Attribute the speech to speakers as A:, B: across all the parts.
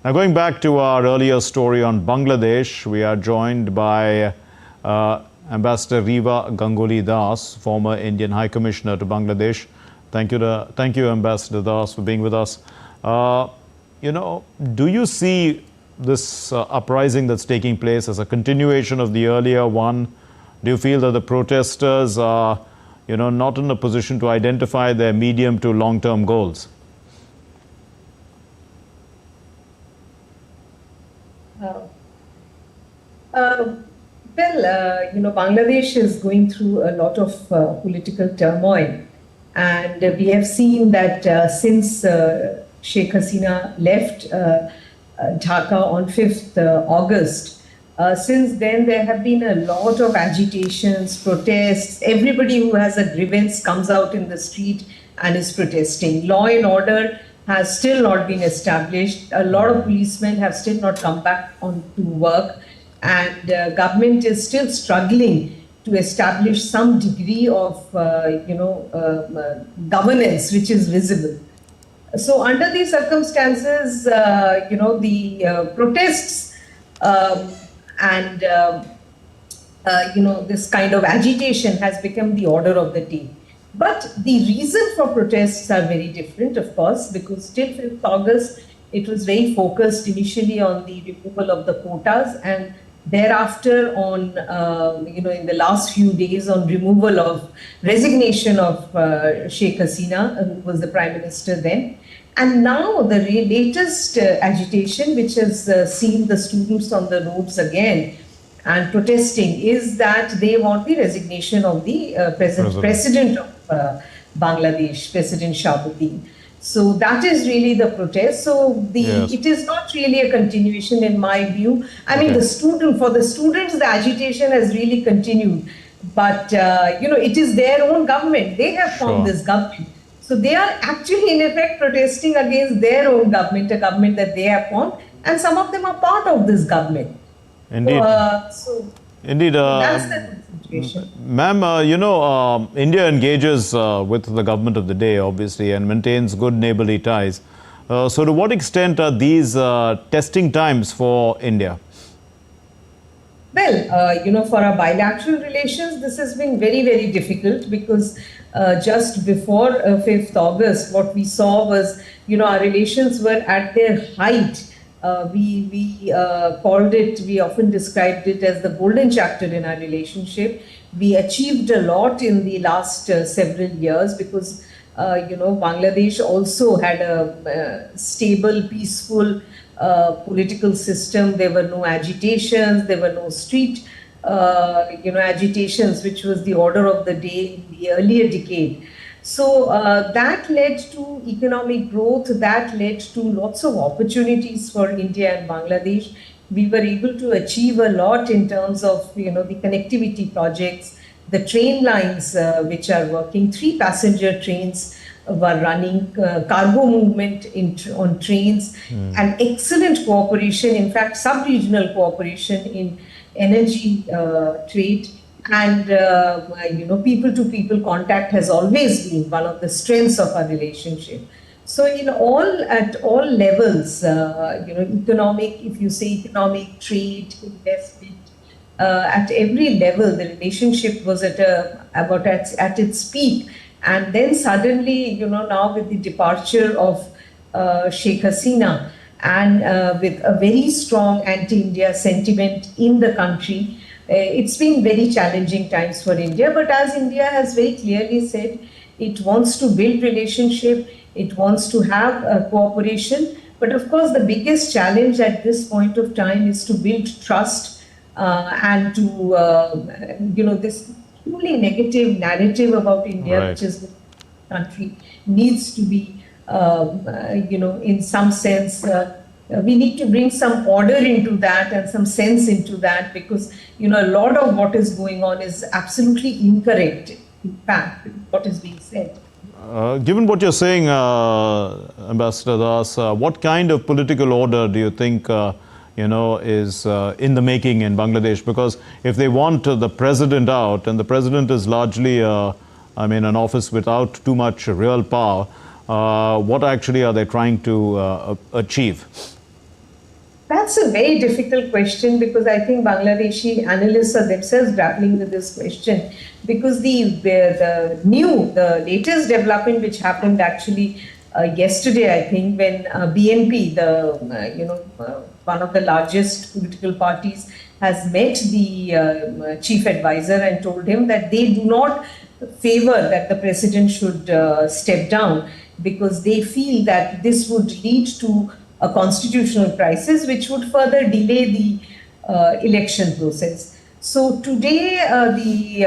A: Now, going back to our earlier story on Bangladesh, we are joined by Ambassador Riva Ganguly Das, former Indian High Commissioner to Bangladesh. Thank you, Ambassador Das, for being with us. Do you see this uprising that's taking place as a continuation of the earlier one? Do you feel that the protesters are, not in a position to identify their medium to long-term goals?
B: Bangladesh is going through a lot of political turmoil, and we have seen that since Sheikh Hasina left Dhaka on 5th August, since then there have been a lot of agitations, protests. Everybody who has a grievance comes out in the street and is protesting. Law and order has still not been established. A lot of policemen have still not come back on to work, and government is still struggling to establish some degree of governance which is visible. So under these circumstances, the protests and this kind of agitation has become the order of the day. But the reason for protests are very different, of course, because till 5th August, it was very focused initially on the removal of the quotas, and thereafter on, in the last few days, on removal of resignation of Sheikh Hasina, who was the Prime Minister then. And now the latest agitation, which has seen the students on the roads again and protesting, is that they want the resignation of the president of Bangladesh, President Shahabuddin. So that is really the protest. So it is not really a continuation in my view. I mean, for the students, the agitation has really continued. But, it is their own government. They have formed this government. So they are actually, in effect, protesting against their own government, a government that they have formed. And some of them are part of this government.
A: Indeed. Indeed.
B: That's the situation.
A: Ma'am, India engages with the government of the day, obviously, and maintains good neighborly ties. So to what extent are these testing times for India?
B: Well, for our bilateral relations, this has been very, very difficult because just before 5th August, what we saw was, our relations were at their height. We called it, we often described it as the golden chapter in our relationship. We achieved a lot in the last several years because, Bangladesh also had a stable, peaceful political system. There were no agitations, there were no street, agitations, which was the order of the day in the earlier decade. So that led to economic growth, that led to lots of opportunities for India and Bangladesh. We were able to achieve a lot in terms of, the connectivity projects, the train lines which are working, 3 passenger trains were running, cargo movement on trains, and excellent cooperation, in fact, sub-regional cooperation in energy trade. And, people-to-people contact has always been one of the strengths of our relationship. So at all levels, economic, if you say economic, trade, investment, at every level, the relationship was at its peak. And then suddenly, now with the departure of Sheikh Hasina and with a very strong anti-India sentiment in the country, it's been very challenging times for India. But as India has very clearly said, it wants to build relationship, it wants to have cooperation. But of course, the biggest challenge at this point of time is to build trust and to, this truly negative narrative about India, which is the country, needs to be, in some sense, we need to bring some order into that and some sense into that, because, a lot of what is going on is absolutely incorrect, in fact, what is being said.
A: Given what you're saying, Ambassador Das, what kind of political order do you think is in the making in Bangladesh? Because if they want the president out, and the president is largely, an office without too much real power, what actually are they trying to achieve?
B: That's a very difficult question, because I think Bangladeshi analysts are themselves grappling with this question, because the latest development which happened actually yesterday, I think, when BNP, one of the largest political parties, has met the chief advisor and told him that they do not favor that the president should step down, because they feel that this would lead to a constitutional crisis, which would further delay the election process. So today, the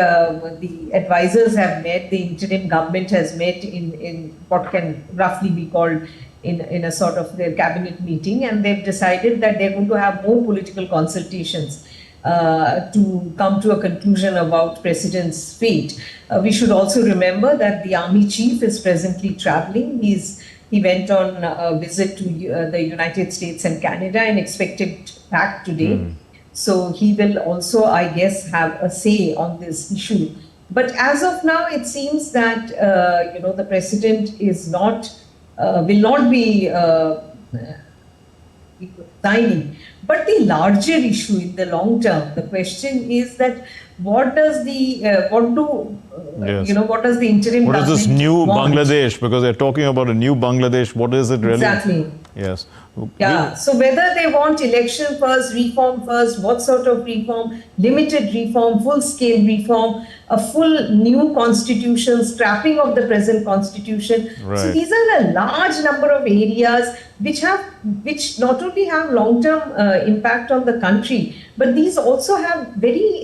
B: advisors have met, the interim government has met in what can roughly be called in a sort of their cabinet meeting, and they've decided that they're going to have more political consultations to come to a conclusion about president's fate. We should also remember that the army chief is presently traveling. He went on a visit to the United States and Canada and expected back today. So he will also, I guess, have a say on this issue. But as of now, it seems that the president is will not be resigning. But the larger issue in the long term, the question is that what does the what does the interim
A: What is this new
B: want?
A: Bangladesh? Because they're talking about a new Bangladesh. What is it really?
B: Exactly.
A: Yes.
B: Yeah. So whether they want election first, reform first, what sort of reform, limited reform, full-scale reform, a full new constitution, scrapping of the present constitution.
A: Right.
B: So these are a large number of areas which not only have long-term impact on the country, but these also have very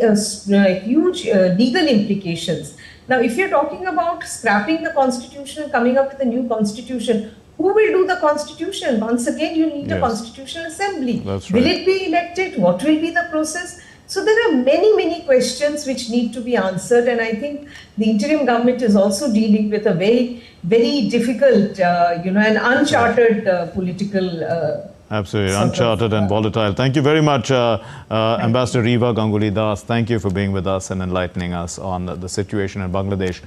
B: huge legal implications. Now, if you're talking about scrapping the constitution and coming up with a new constitution, who will do the constitution? Once again, you need a constitutional assembly.
A: That's right.
B: Will it be elected? What will be the process? So there are many, many questions which need to be answered, and I think the interim government is also dealing with a very, very difficult, and uncharted political.
A: Absolutely, uncharted and volatile. Thank you very much, Ambassador Riva Ganguly Das. Thank you for being with us and enlightening us on the situation in Bangladesh.